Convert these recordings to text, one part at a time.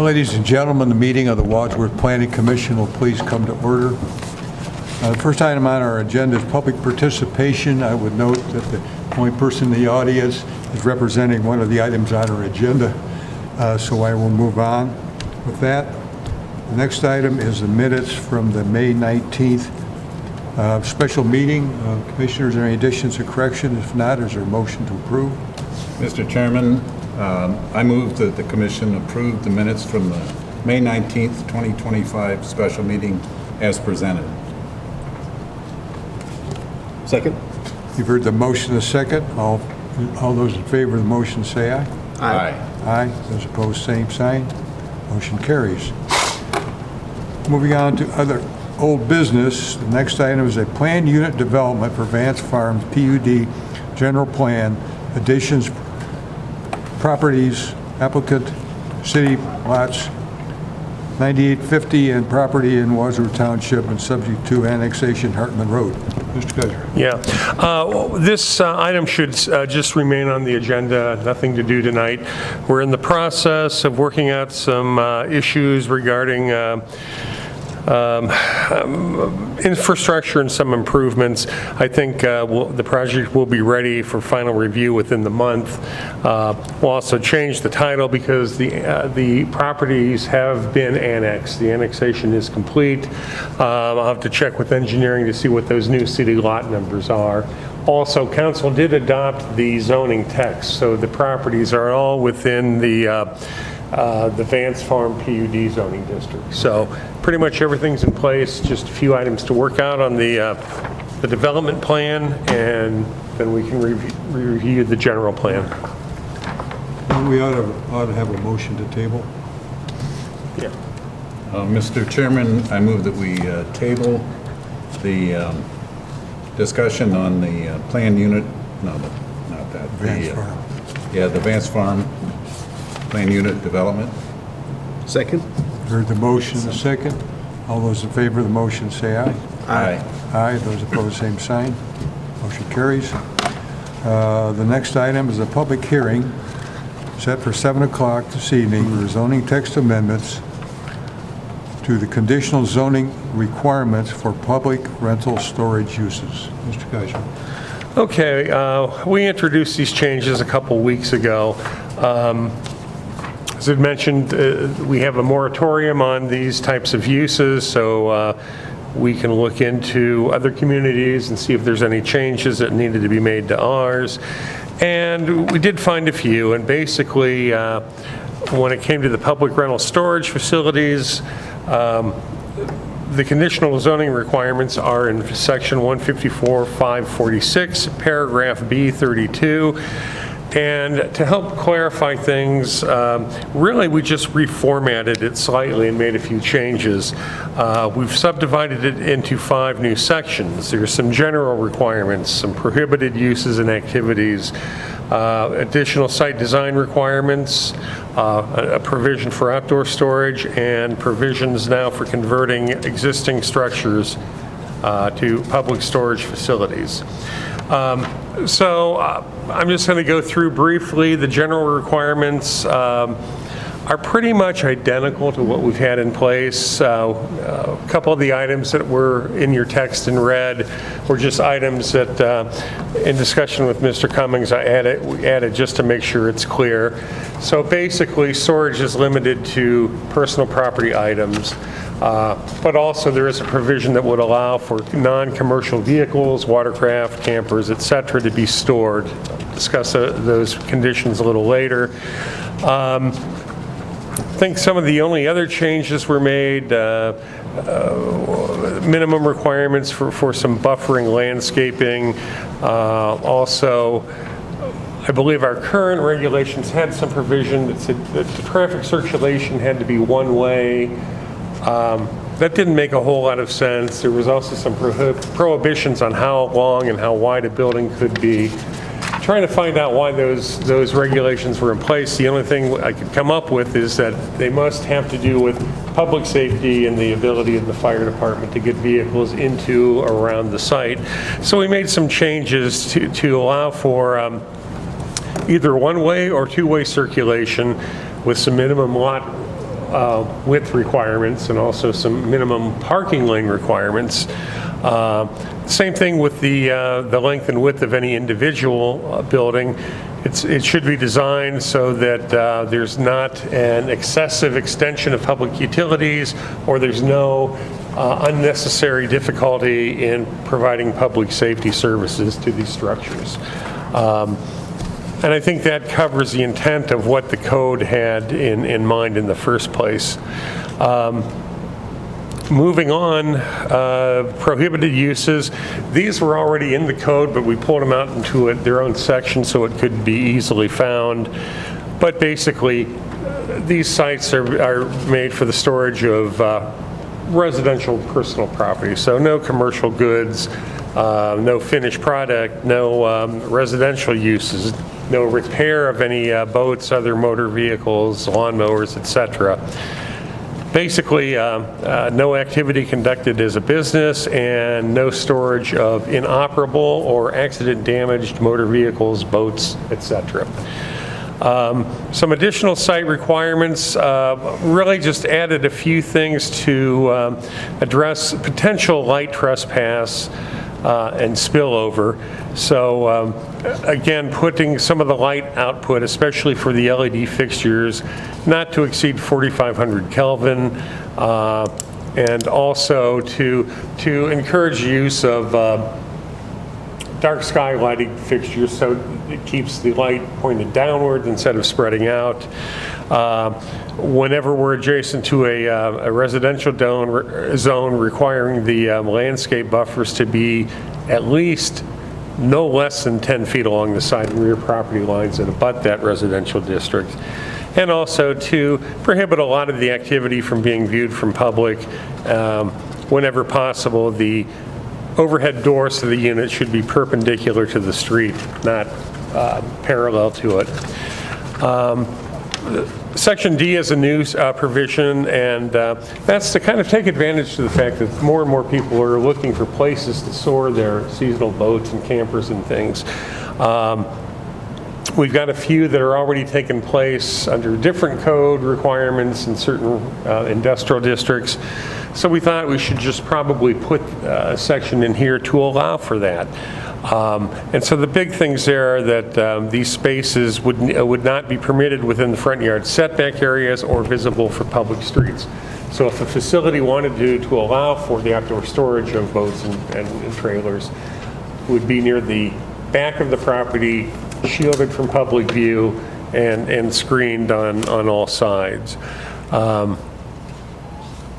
Ladies and gentlemen, the meeting of the Wadsworth Planning Commission will please come to order. The first item on our agenda is public participation. I would note that the only person in the audience is representing one of the items on our agenda, so I will move on with that. The next item is the minutes from the May 19th special meeting. Commissioners, are there any additions or corrections? If not, is there a motion to approve? Mr. Chairman, I move that the Commission approve the minutes from the May 19th, 2025 special meeting as presented. Second. You've heard the motion, a second. All those in favor of the motion say aye. Aye. Aye. Those opposed, same sign. Motion carries. Moving on to other old business, the next item is a planned unit development for Vance Farms PUD general plan additions properties applicant city lots 9850 and property in Wadsworth Township and subject to annexation Hartman Road. Mr. Kaiser. Yeah, this item should just remain on the agenda, nothing to do tonight. We're in the process of working out some issues regarding infrastructure and some improvements. I think the project will be ready for final review within the month. We'll also change the title because the properties have been annexed. The annexation is complete. I'll have to check with engineering to see what those new city lot numbers are. Also, council did adopt the zoning text, so the properties are all within the Vance Farm PUD zoning district. So pretty much everything's in place, just a few items to work out on the development plan, and then we can review the general plan. We ought to have a motion to table. Yeah. Mr. Chairman, I move that we table the discussion on the planned unit, no, not that. Vance Farm. Yeah, the Vance Farm planned unit development. Second. Heard the motion, a second. All those in favor of the motion say aye. Aye. Aye. Those opposed, same sign. Motion carries. The next item is a public hearing set for 7 o'clock this evening for zoning text amendments to the conditional zoning requirements for public rental storage uses. Mr. Kaiser. Okay, we introduced these changes a couple weeks ago. As I mentioned, we have a moratorium on these types of uses, so we can look into other communities and see if there's any changes that needed to be made to ours. And we did find a few, and basically, when it came to the public rental storage facilities, the conditional zoning requirements are in section 154-546, paragraph B32. And to help clarify things, really we just reformatted it slightly and made a few changes. We've subdivided it into 5 new sections. There's some general requirements, some prohibited uses and activities, additional site design requirements, a provision for outdoor storage, and provisions now for converting existing structures to public storage facilities. So I'm just going to go through briefly. The general requirements are pretty much identical to what we've had in place. A couple of the items that were in your text in red were just items that, in discussion with Mr. Cummings, we added just to make sure it's clear. So basically, storage is limited to personal property items. But also there is a provision that would allow for non-commercial vehicles, watercraft, campers, etc. to be stored. I'll discuss those conditions a little later. I think some of the only other changes were made, minimum requirements for some buffering landscaping. Also, I believe our current regulations had some provision that said that the traffic circulation had to be one way. That didn't make a whole lot of sense. There was also some prohibitions on how long and how wide a building could be. Trying to find out why those regulations were in place. The only thing I could come up with is that they must have to do with public safety and the ability of the fire department to get vehicles into or around the site. So we made some changes to allow for either one-way or two-way circulation with some minimum lot width requirements and also some minimum parking lane requirements. Same thing with the length and width of any individual building. It should be designed so that there's not an excessive extension of public utilities, or there's no unnecessary difficulty in providing public safety services to these structures. And I think that covers the intent of what the code had in mind in the first place. Moving on, prohibited uses. These were already in the code, but we pulled them out into their own section so it could be easily found. But basically, these sites are made for the storage of residential personal property. So no commercial goods, no finished product, no residential uses, no repair of any boats, other motor vehicles, lawnmowers, etc. Basically, no activity conducted as a business, and no storage of inoperable or accident-damaged motor vehicles, boats, etc. Some additional site requirements, really just added a few things to address potential light trespass and spillover. So again, putting some of the light output, especially for the LED fixtures, not to exceed 4,500 Kelvin, and also to encourage use of dark sky lighting fixtures so it keeps the light pointed downward instead of spreading out. Whenever we're adjacent to a residential zone requiring the landscape buffers to be at least no less than 10 feet along the side and rear property lines that abut that residential district. And also to prohibit a lot of the activity from being viewed from public. Whenever possible, the overhead doors to the unit should be perpendicular to the street, not parallel to it. Section D is a new provision, and that's to kind of take advantage of the fact that more and more people are looking for places to store their seasonal boats and campers and things. We've got a few that are already taking place under different code requirements in certain industrial districts. So we thought we should just probably put a section in here to allow for that. And so the big things there are that these spaces would not be permitted within the front yard setback areas or visible for public streets. So if a facility wanted to allow for the outdoor storage of boats and trailers, would be near the back of the property, shielded from public view, and screened on all sides.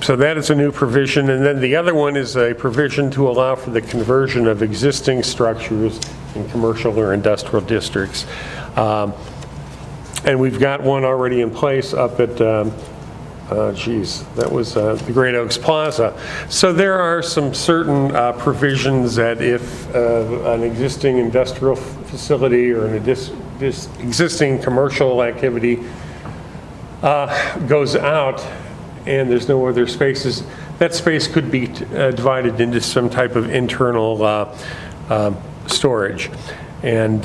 So that is a new provision, and then the other one is a provision to allow for the conversion of existing structures in commercial or industrial districts. And we've got one already in place up at, that was the Great Oaks Plaza. So there are some certain provisions that if an existing industrial facility or an existing commercial activity goes out, and there's no other spaces, that space could be divided into some type of internal storage. And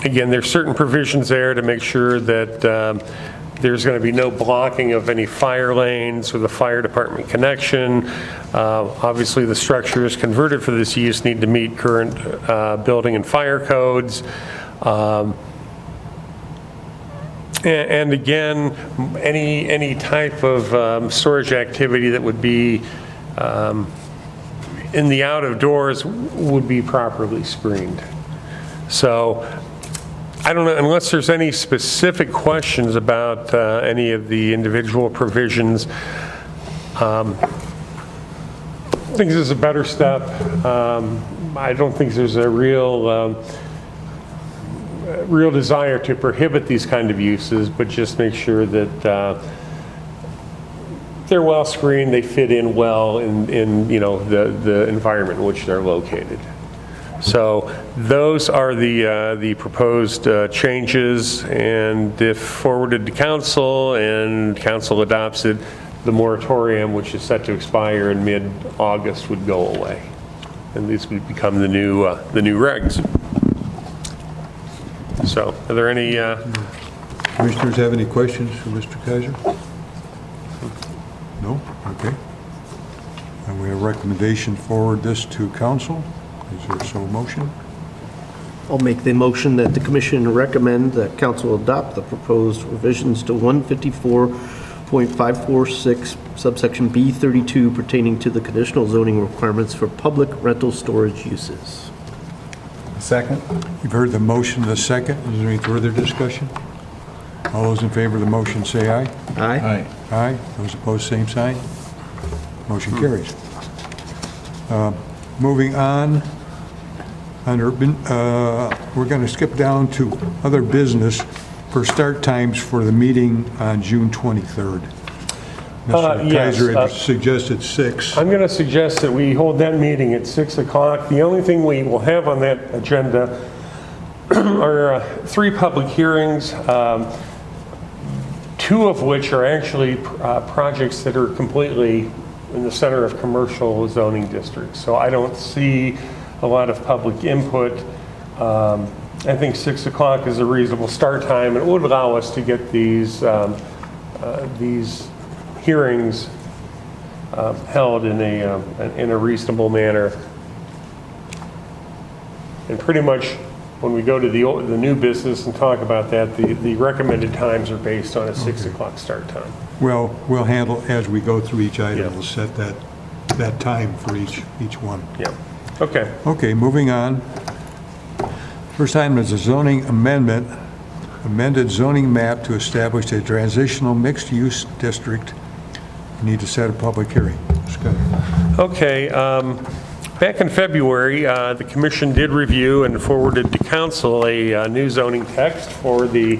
again, there's certain provisions there to make sure that there's going to be no blocking of any fire lanes with a fire department connection. Obviously, the structures converted for this use need to meet current building and fire codes. And again, any type of storage activity that would be in the out of doors would be properly screened. So I don't know, unless there's any specific questions about any of the individual provisions, I think this is a better step. I don't think there's a real desire to prohibit these kind of uses, but just make sure that they're well screened, they fit in well in the environment in which they're located. So those are the proposed changes, and if forwarded to council and council adopts it, the moratorium, which is set to expire in mid-August, would go away, and these would become the new regs. So, are there any Commissioners have any questions for Mr. Kaiser? No? Okay. And we have a recommendation to forward this to council. Is there so a motion? I'll make the motion that the commission recommend that council adopt the proposed revisions to 154.546 subsection B32 pertaining to the conditional zoning requirements for public rental storage uses. Second? You've heard the motion, the second. Is there any further discussion? All those in favor of the motion say aye. Aye. Aye. Aye. Those opposed, same sign. Motion carries. Moving on, we're going to skip down to other business for start times for the meeting on June 23rd. Mr. Yes, Kaiser had suggested 6. I'm going to suggest that we hold that meeting at 6 o'clock. The only thing we will have on that agenda are 3 public hearings, 2 of which are actually projects that are completely in the center of commercial zoning districts. So I don't see a lot of public input. I think 6 o'clock is a reasonable start time, and it would allow us to get these hearings held in a reasonable manner. And pretty much when we go to the new business and talk about that, the recommended times are based on a 6 o'clock start time. Well, we'll handle as we go through each item. Yeah. We'll set that time for each one. Yeah. Okay. Okay, moving on. First item is a zoning amendment, amended zoning map to establish a transitional mixed-use district. You need to set a public hearing. Scott. Okay. Back in February, the commission did review and forwarded to council a new zoning text for a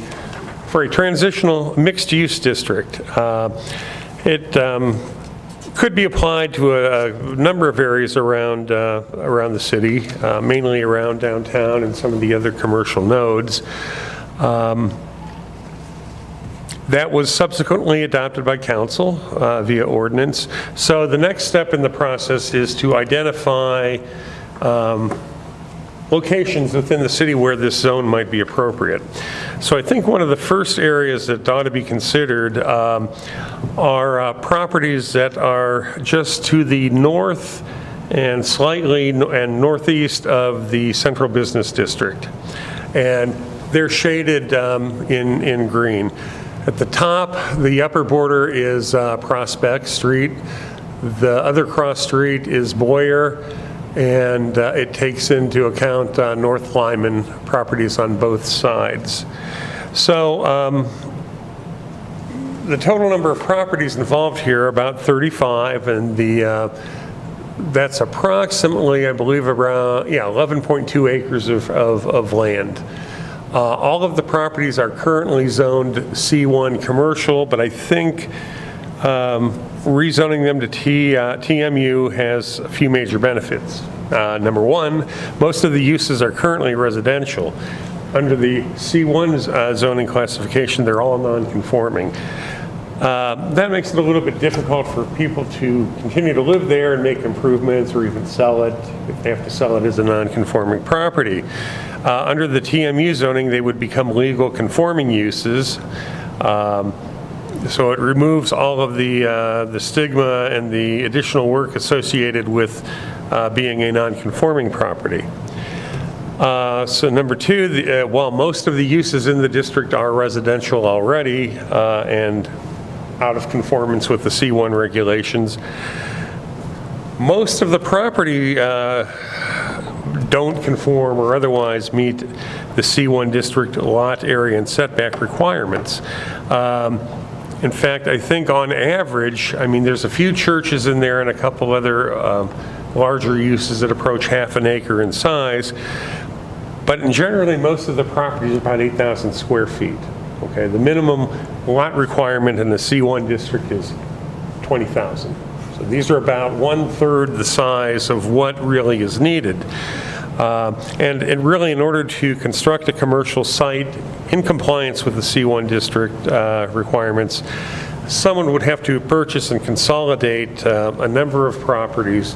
transitional mixed-use district. It could be applied to a number of areas around the city, mainly around downtown and some of the other commercial nodes. That was subsequently adopted by council via ordinance. So the next step in the process is to identify locations within the city where this zone might be appropriate. So I think one of the first areas that ought to be considered are properties that are just to the north and slightly and northeast of the central business district. And they're shaded in green. At the top, the upper border is Prospect Street. The other cross street is Boyer, and it takes into account North Lyman properties on both sides. So the total number of properties involved here are about 35, and that's approximately, I believe, around 11.2 acres of land. All of the properties are currently zoned C1 commercial, but I think rezoning them to TMU has a few major benefits. Number one, most of the uses are currently residential. Under the C1 zoning classification, they're all non-conforming. That makes it a little bit difficult for people to continue to live there and make improvements or even sell it if they have to sell it as a non-conforming property. Under the TMU zoning, they would become legal conforming uses. So it removes all of the stigma and the additional work associated with being a non-conforming property. So number two, while most of the uses in the district are residential already and out of conformance with the C1 regulations, most of the property don't conform or otherwise meet the C1 district lot area and setback requirements. In fact, I think on average, I mean, there's a few churches in there and a couple other larger uses that approach half an acre in size, but generally most of the property is about 8,000 square feet. Okay, the minimum lot requirement in the C1 district is 20,000. So these are about 1/3 the size of what really is needed. And really, in order to construct a commercial site in compliance with the C1 district requirements, someone would have to purchase and consolidate a number of properties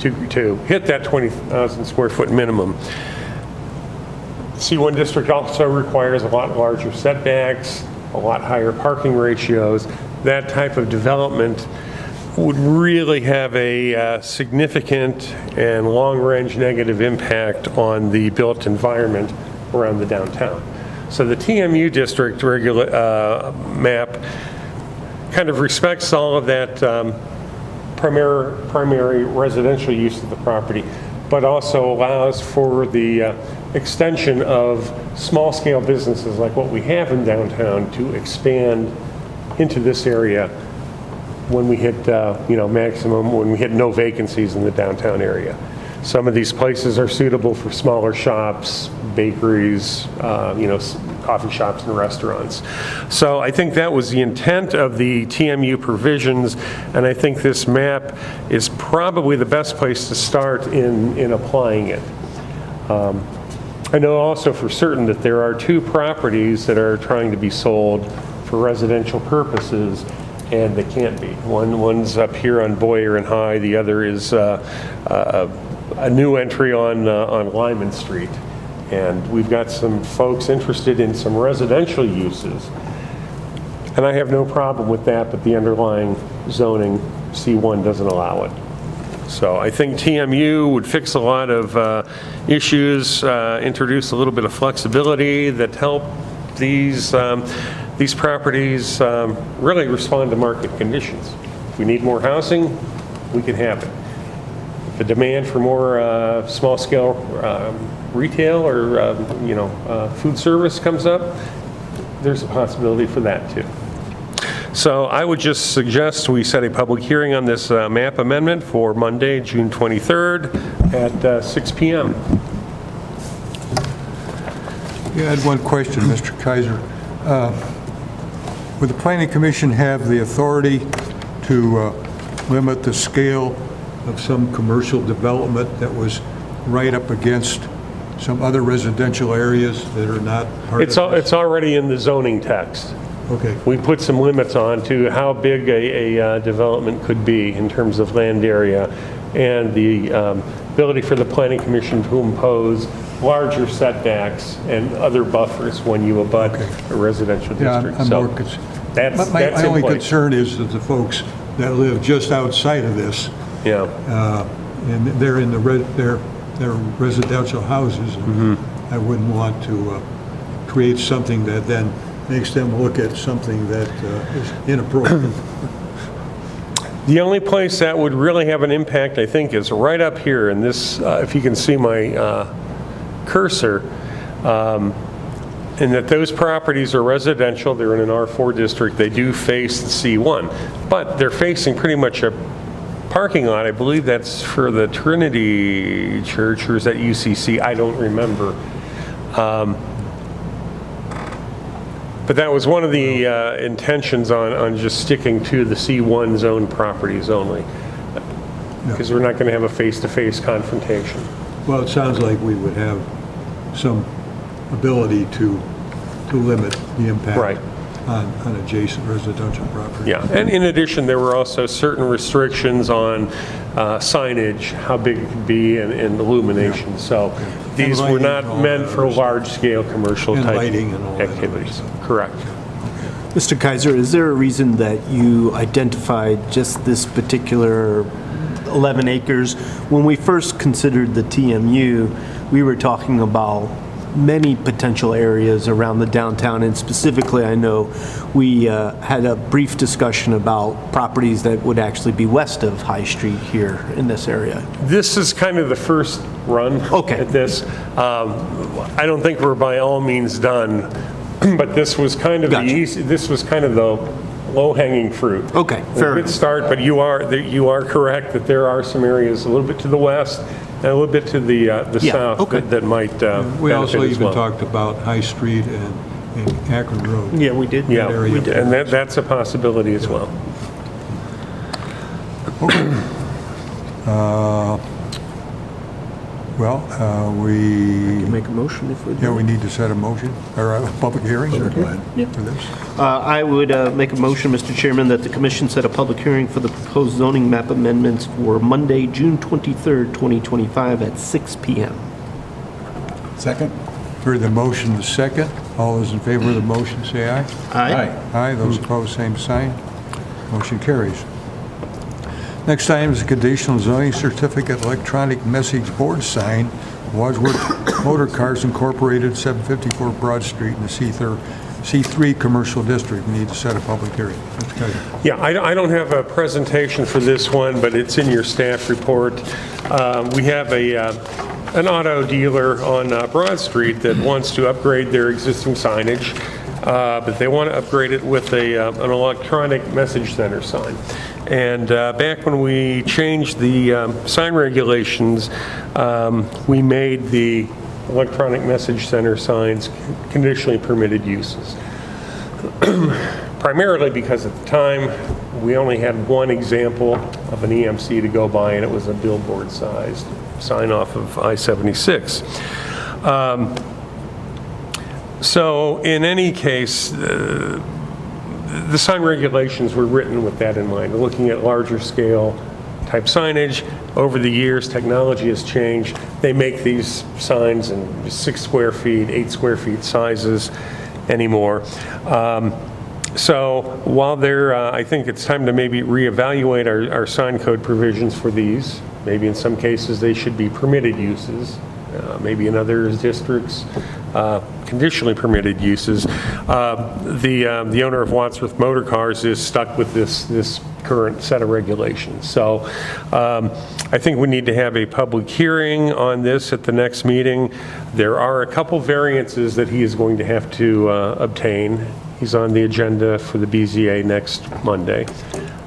to hit that 20,000 square foot minimum. C1 district also requires a lot larger setbacks. a lot higher parking ratios. That type of development would really have a significant and long-range negative impact on the built environment around the downtown. So the TMU district map kind of respects all of that primary residential use of the property, but also allows for the extension of small-scale businesses like what we have in downtown to expand into this area when we hit, maximum, when we hit no vacancies in the downtown area. Some of these places are suitable for smaller shops, bakeries, coffee shops and restaurants. So I think that was the intent of the TMU provisions, and I think this map is probably the best place to start in applying it. I know also for certain that there are 2 properties that are trying to be sold for residential purposes, and they can't be. One's up here on Boyer and High, the other is a new entry on Lyman Street. And we've got some folks interested in some residential uses. And I have no problem with that, but the underlying zoning, C1, doesn't allow it. So I think TMU would fix a lot of issues, introduce a little bit of flexibility that help these properties really respond to market conditions. If we need more housing, we can have it. If the demand for more small-scale retail or food service comes up, there's a possibility for that too. So I would just suggest we set a public hearing on this map amendment for Monday, June 23rd at 6 p.m. Yeah, I had one question, Mr. Kaiser. Would the Planning Commission have the authority to limit the scale of some commercial development that was right up against some other residential areas that are not part of this? It's already in the zoning text. Okay. We put some limits on to how big a development could be in terms of land area and the ability for the Planning Commission to impose larger setbacks and other buffers when you abut a residential district. I'm So more concerned. that's My in only place. concern is that the folks that live just outside of this, Yeah. and they're in their residential houses. And I wouldn't want to create something that then makes them look at something that is inappropriate. The only place that would really have an impact, I think, is right up here in this, if you can see my cursor, and that those properties are residential, they're in an R4 district, they do face the C1, but they're facing pretty much a parking lot. I believe that's for the Trinity Church, or is that UCC? I don't remember. But that was one of the intentions on just sticking to the C1 zone properties only, because we're not going to have a face-to-face confrontation. Well, it sounds like we would have some ability to limit the impact Right. on adjacent residential property. Yeah, and in addition, there were also certain restrictions on signage, how big it could be, and illumination. So these were lighting not and all meant that for other stuff. large-scale commercial And type lighting and all that other activities. stuff. Correct. Mr. Kaiser, is there a reason that you identified just this particular 11 acres? When we first considered the TMU, we were talking about many potential areas around the downtown, and specifically I know we had a brief discussion about properties that would actually be west of High Street here in this area. This is kind of the first run at this. I don't think we're by all means done, but this was kind of Gotcha. the easy, this was kind of the low-hanging fruit. Okay, fair A good enough. start, but you are correct that there are some areas a little bit to the west and a little bit to the south okay. that might We also benefit as even well. talked about High Street and Akron Road. Yeah, we did. Yeah, area. and that's a possibility as well. We Make a motion if we we need to set a motion, or a public hearing for this. I would make a motion, Mr. Chairman, that the commission set a public hearing for the proposed zoning map amendments for Monday, June 23rd, 2025 at 6 p.m. Second? Heard the motion, the second. All those in favor of the motion, say aye. Aye. Aye. Those opposed, same sign. Motion carries. Next item is a conditional zoning certificate electronic message board sign, Wadsworth Motor Cars Incorporated, 754 Broad Street in the C3 Commercial District. We need to set a public hearing. Mr. Kaiser. Yeah, I don't have a presentation for this one, but it's in your staff report. We have an auto dealer on Broad Street that wants to upgrade their existing signage, but they want to upgrade it with an electronic message center sign. And back when we changed the sign regulations, we made the electronic message center signs conditionally permitted uses. Primarily because at the time, we only had one example of an EMC to go by, and it was a billboard-sized sign off of I-76. So in any case, the sign regulations were written with that in mind, looking at larger scale type signage. Over the years, technology has changed. They make these signs in 6 square feet, 8 square feet sizes anymore. So while I think it's time to maybe reevaluate our sign code provisions for these. Maybe in some cases they should be permitted uses. Maybe in other districts, conditionally permitted uses. The owner of Wadsworth Motor Cars is stuck with this current set of regulations. So I think we need to have a public hearing on this at the next meeting. There are a couple variances that he is going to have to obtain. He's on the agenda for the BZA next Monday.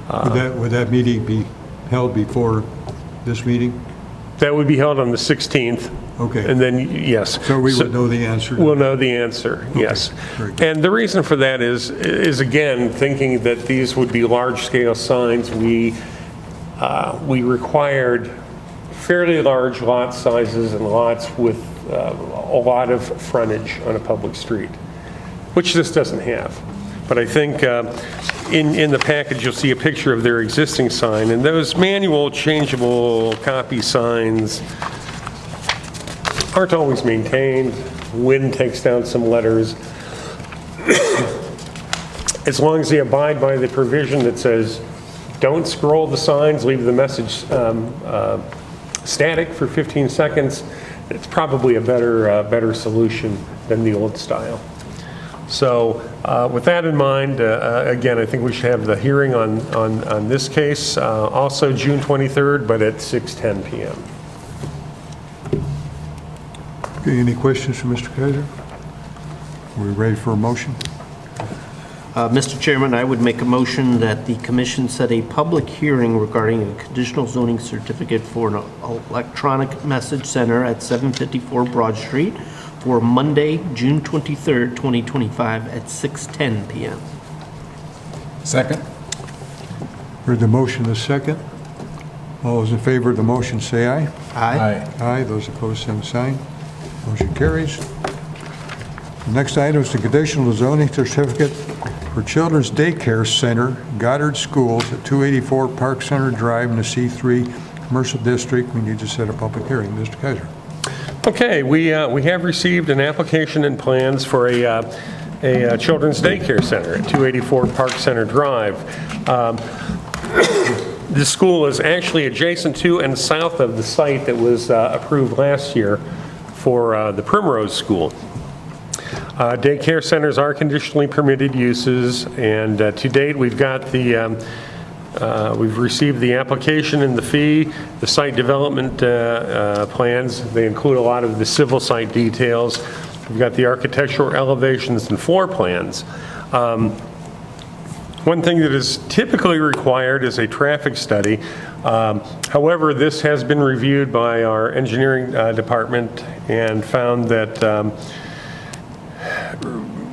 Would that meeting be held before this meeting? That would be held on the 16th. Okay. And then, yes. So we would know the answer? We'll know the answer, yes. Very good. And the reason for that is again, thinking that these would be large-scale signs, we required fairly large lot sizes and lots with a lot of frontage on a public street, which this doesn't have. But I think in the package, you'll see a picture of their existing sign, and those manual changeable copy signs aren't always maintained. Wind takes down some letters. As long as they abide by the provision that says, don't scroll the signs, leave the message static for 15 seconds, it's probably a better solution than the old style. So with that in mind, again, I think we should have the hearing on this case, also June 23rd, but at 6:10 p.m. Okay, any questions for Mr. Kaiser? Are we ready for a motion? Mr. Chairman, I would make a motion that the commission set a public hearing regarding a conditional zoning certificate for an electronic message center at 754 Broad Street for Monday, June 23rd, 2025 at 6:10 p.m. Second? Heard the motion, the second. All those in favor of the motion, say aye. Aye. Aye. Those opposed, same sign. Motion carries. The next item is the conditional zoning certificate for Children's Daycare Center, Goddard Schools at 284 Park Center Drive in the C3 Commercial District. We need to set a public hearing. Mr. Kaiser. Okay, we have received an application and plans for a children's daycare center at 284 Park Center Drive. The school is actually adjacent to and south of the site that was approved last year for the Primrose School. Daycare centers are conditionally permitted uses, and to date we've got we've received the application and the fee, the site development plans. They include a lot of the civil site details. We've got the architectural elevations and floor plans. One thing that is typically required is a traffic study. However, this has been reviewed by our engineering department and found that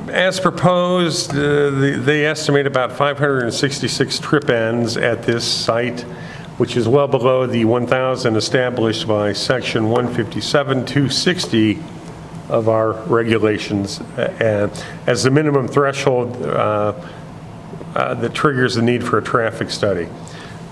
as proposed, they estimate about 566 trip ends at this site, which is well below the 1,000 established by section 157-260 of our regulations as the minimum threshold that triggers the need for a traffic study.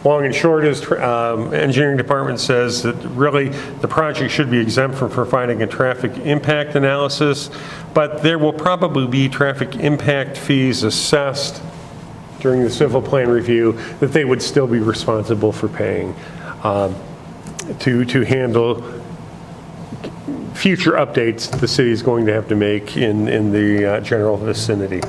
Long and short is, engineering department says that really the project should be exempt from providing a traffic impact analysis, but there will probably be traffic impact fees assessed during the civil plan review that they would still be responsible for paying to handle future updates the city is going to have to make in the general vicinity.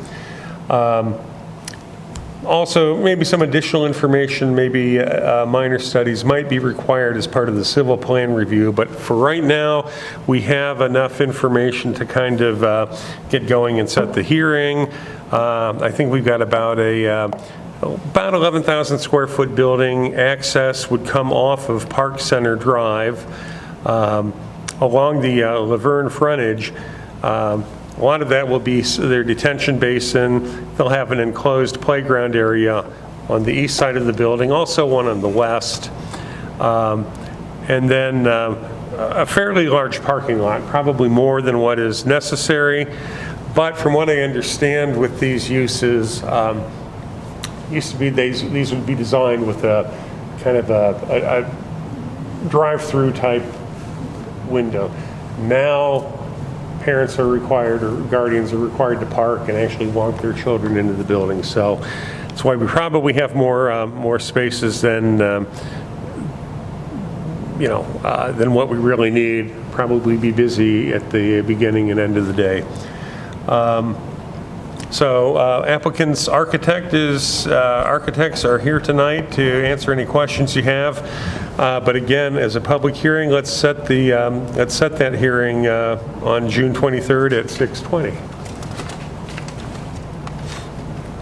Also, maybe some additional information, maybe minor studies might be required as part of the civil plan review, but for right now, we have enough information to kind of get going and set the hearing. I think we've got about 11,000 square foot building. Access would come off of Park Center Drive along the Laverne frontage. A lot of that will be their detention basin. They'll have an enclosed playground area on the east side of the building, also one on the west. And then a fairly large parking lot, probably more than what is necessary. But from what I understand with these uses, used to be these would be designed with a kind of a drive-through type window. Now, parents are required, or guardians are required to park and actually walk their children into the building. So that's why we probably have more spaces than than what we really need. Probably be busy at the beginning and end of the day. Applicant's architects are here tonight to answer any questions you have. But again, as a public hearing, let's set that hearing on June 23rd at 6:20.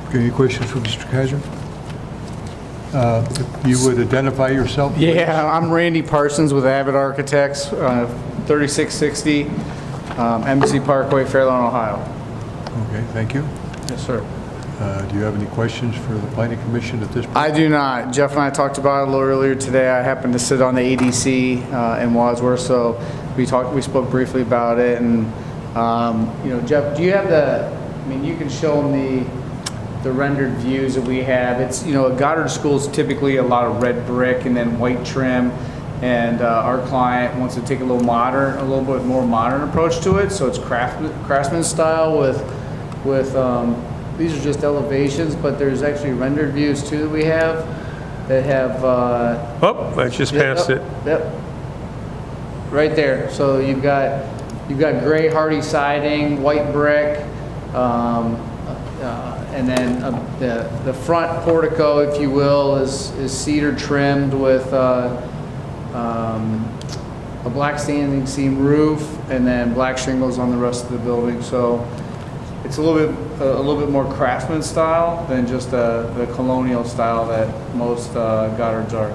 Okay, any questions for Mr. Kaiser? If you would identify yourself, please. Yeah, I'm Randy Parsons with Avid Architects, 3660 Embassy Parkway, Fairlawn, Ohio. Okay, thank you. Yes, sir. Do you have any questions for the planning commission at this point? I do not. Jeff and I talked about it a little earlier today. I happened to sit on the ADC in Wadsworth, so we spoke briefly about it. And Jeff, do you have you can show them the rendered views that we have. It's, at Goddard School is typically a lot of red brick and then white trim. And our client wants to take a little bit more modern approach to it. So it's craftsman style with these are just elevations, but there's actually rendered views too that we have that have. I just passed it. Yep. Right there. So you've got gray hardy siding, white brick, and then the front portico, if you will, is cedar trimmed with a black standing seam roof, and then black shingles on the rest of the building. So it's a little bit more craftsman style than just the colonial style that most Goddards are.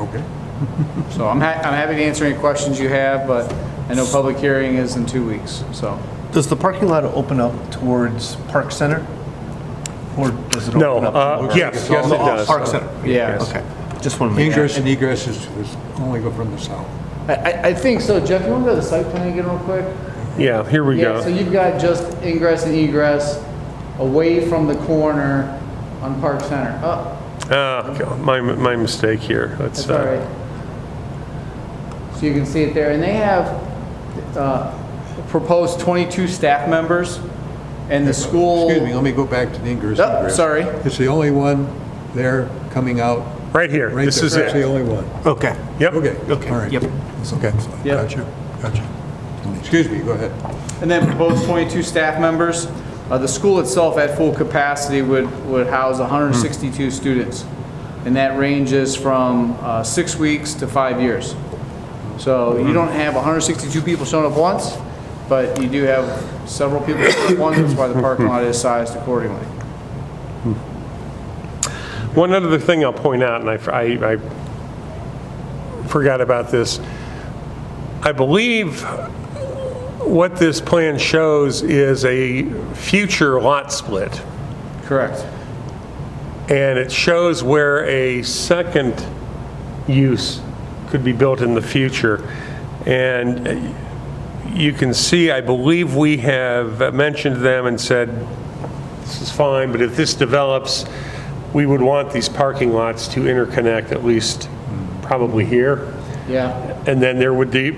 Okay. So I'm happy to answer any questions you have, but I know public hearing is in 2 weeks. So Does the parking lot open up towards Park Center? Or does it No, open up? yes, it does. Park Center. yeah, Okay. Just want to make Ingress sure. and egress is only go from the south. I think so. Jeff, you want to go to the site plan again real quick? Yeah, here we Yeah, so go. you've got just ingress and egress away from the corner on Park Center. Oh, My mistake here. that's all right. So you can see it there. And they have proposed 22 staff members, and the school... Excuse me, let me go back to the ingress. Oh, egress. sorry. It's the only one there coming out. Right here. Right This there. is That's the it. only one. Okay. Yep. Okay. Okay. All right. Yep. Okay. Yep. Gotcha. Excuse me, go ahead. And then proposed 22 staff members. The school itself at full capacity would house 162 students. And that ranges from 6 weeks to 5 years. So you don't have 162 people showing up once, but you do have several people showing up once. That's why the parking lot is sized accordingly. One other thing I'll point out, and I forgot about this. I believe what this plan shows is a future lot split. Correct. And it shows where a second use could be built in the future. And you can see, I believe we have mentioned them and said, this is fine, but if this develops, we would want these parking lots to interconnect at least probably here. Yeah. And then there would be,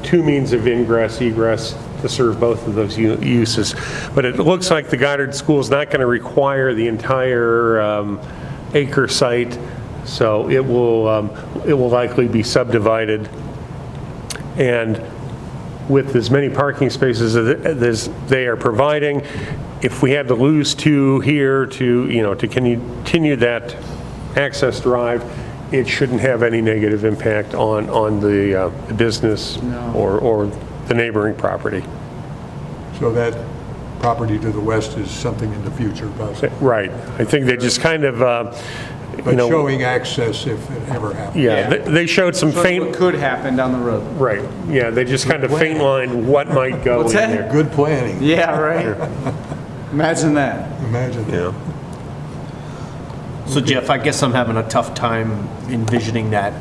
two means of ingress, egress to serve both of those uses. But it looks like the Goddard School is not going to require the entire acre site, so it will likely be subdivided. And with as many parking spaces as they are providing, if we had to lose 2 here to continue that access drive, it shouldn't have any negative impact on the business or the neighboring property. So that property to the west is something in the future, possibly. Right. I think they just kind of, But showing access if it ever happens. yeah, they showed some What faint, could happen down the road. right, yeah, they just kind of faint lined what might go in What's that? there. Good planning. Yeah, right? Imagine that. Imagine that. Yeah. So Jeff, I guess I'm having a tough time envisioning that.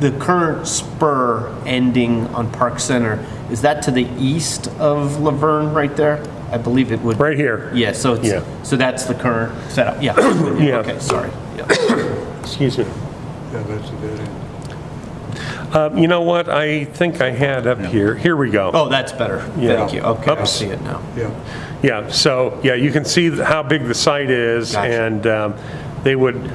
The current spur ending on Park Center, is that to the east of Laverne right there? I believe it would. Right here. Yeah, so Yeah. so that's the current setup. Yeah. Yeah. Okay, sorry. Yeah. Excuse me. Yeah, that's a dead end. You know what, I think I had up here, here we go. Oh, that's better. Yeah. Thank you. Okay, I Oops. see it now. Yeah. Yeah, so, yeah, you can see how big the site is, Gotcha. and they would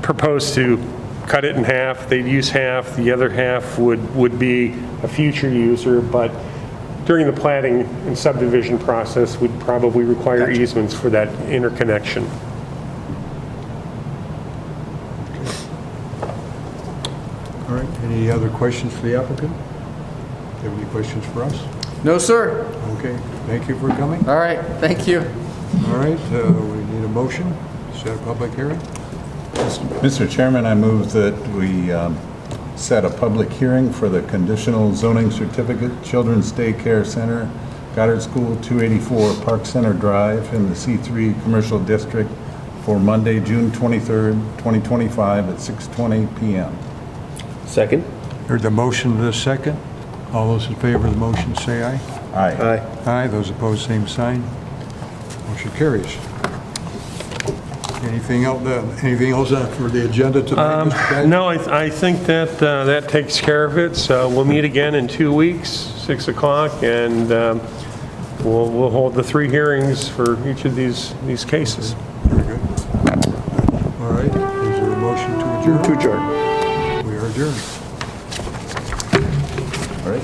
propose to cut it in half. They'd use half, the other half would be a future user, but during the planning and subdivision process, we'd probably require easements for that interconnection. All right, any other questions for the applicant? Do you have any questions for us? No, sir. Okay, thank you for coming. All right, thank you. All right, we need a motion, set a public hearing. Mr. Chairman, I move that we set a public hearing for the conditional zoning certificate Children's Daycare Center, Goddard School, 284 Park Center Drive in the C3 Commercial District for Monday, June 23rd, 2025 at 6:20 p.m. Second? Heard the motion in a second. All those in favor of the motion say aye. Aye. Aye, those opposed, same sign. Motion carries. Anything else for the agenda tonight, Mr. Kaiser? No, I think that that takes care of it, so we'll meet again in 2 weeks, 6 o'clock, and we'll hold the 3 hearings for each of these cases. Very good. All right, is there a motion to adjourn? To adjourn. We are adjourned. All right.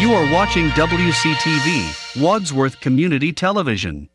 You are watching WCTV, Wadsworth Community Television.